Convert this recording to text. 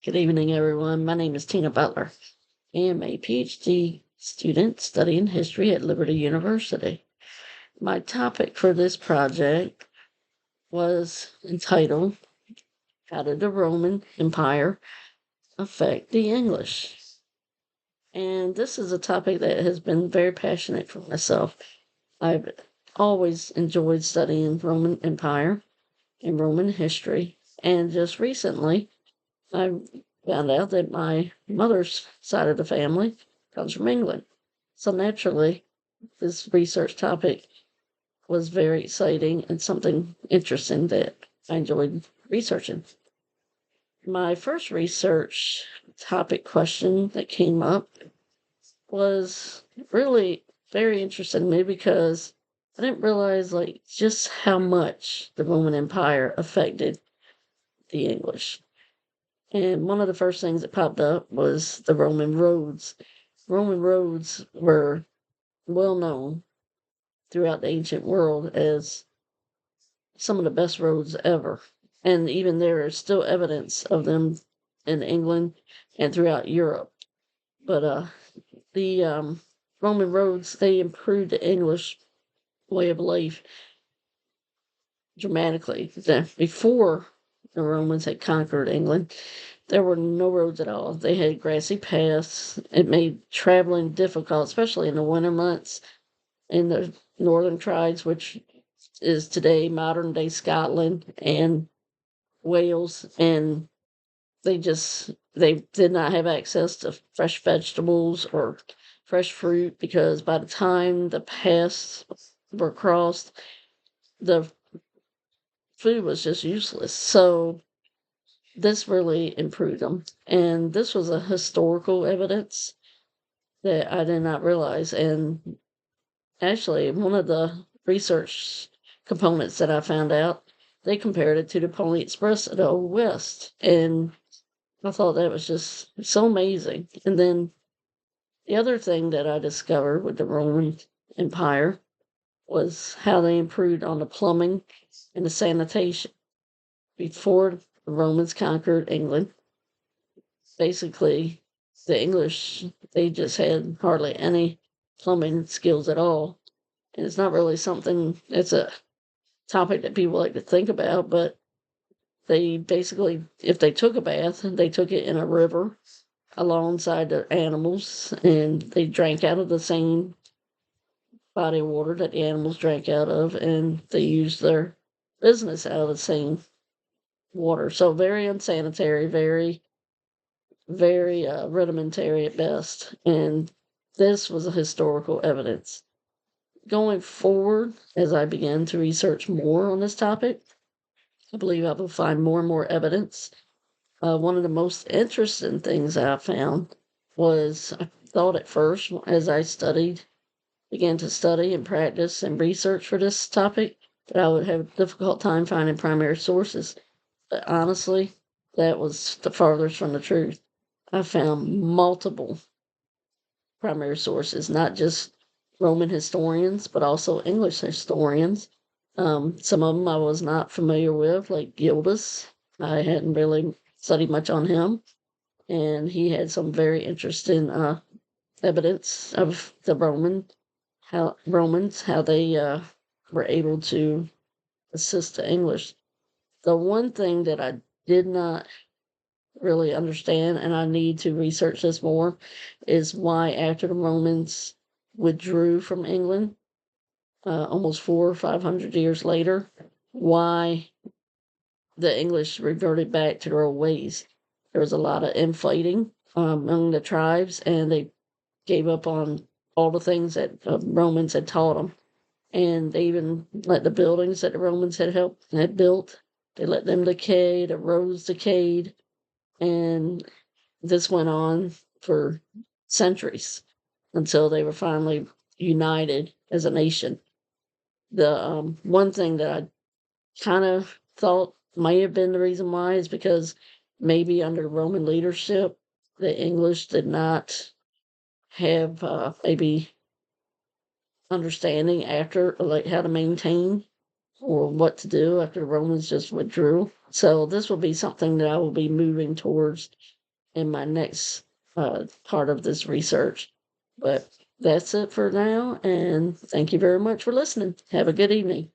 Good evening, everyone. My name is Tina Butler. I am a PhD student studying history at Liberty University. My topic for this project was entitled, How Did the Roman Empire Affect the English? And this is a topic that has been very passionate for myself. I've always enjoyed studying Roman Empire and Roman history. And just recently, I found out that my mother's side of the family comes from England. So naturally, this research topic was very exciting and something interesting that I enjoyed researching. My first research topic question that came up was really very interesting to me because I didn't realize just how much the Roman Empire affected the English. And one of the first things that popped up was the Roman roads. Roman roads were well known throughout the ancient world as some of the best roads ever. And even there is still evidence of them in England and throughout Europe. But the Roman roads, they improved the English way of life dramatically. Before the Romans had conquered England, there were no roads at all. They had grassy paths. It made traveling difficult, especially in the winter months in the northern tribes, which is today modern day Scotland and Wales. And they did not have access to fresh vegetables or fresh fruit because by the time the paths were crossed, the food was just useless. So this really improved them. And this was a historical evidence that I did not realize. And actually, one of the research components that I found out, they compared it to the Pony Express of the Old West. And I thought that was just so amazing. And then the other thing that I discovered with the Roman Empire was how they improved on the plumbing and the sanitation. Before the Romans conquered England, basically the English, they just had hardly any plumbing skills at all. And it's not really something, it's a topic that people like to think about, but they basically, if they took a bath, they took it in a river alongside the animals, and they drank out of the same body of water that the animals drank out of, and they used their business out of the same water. So very unsanitary, very rudimentary at best. And this was a historical evidence. Going forward, as I began to research more on this topic, I believe I will find more and more evidence. One of the most interesting things I found was I thought at first, as I began to study and practice and research for this topic, that I would have a difficult time finding primary sources. But honestly, that was the farthest from the truth. I found multiple primary sources, not just Roman historians, but also English historians. Some of them I was not familiar with, like Gildas. I hadn't really studied much on him, and he had some very interesting evidence of the Romans, how they were able to assist the English. The one thing that I did not really understand, and I need to research this more, is why after the Romans withdrew from England, almost 400 or 500 years later, why the English reverted back to their old ways. There was a lot of infighting among the tribes, and they gave up on all the things that the Romans had taught them. And they even let the buildings that the Romans had built, they let them decay, the roads decayed, and this went on for centuries until they were finally united as a nation. The one thing that I kind of thought might have been the reason why is because maybe under Roman leadership, the English did not have maybe understanding after, like, how to maintain or what to do after the Romans just withdrew. So this will be something that I will be moving towards in my next part of this research. But that's it for now, and thank you very much for listening. Have a good evening.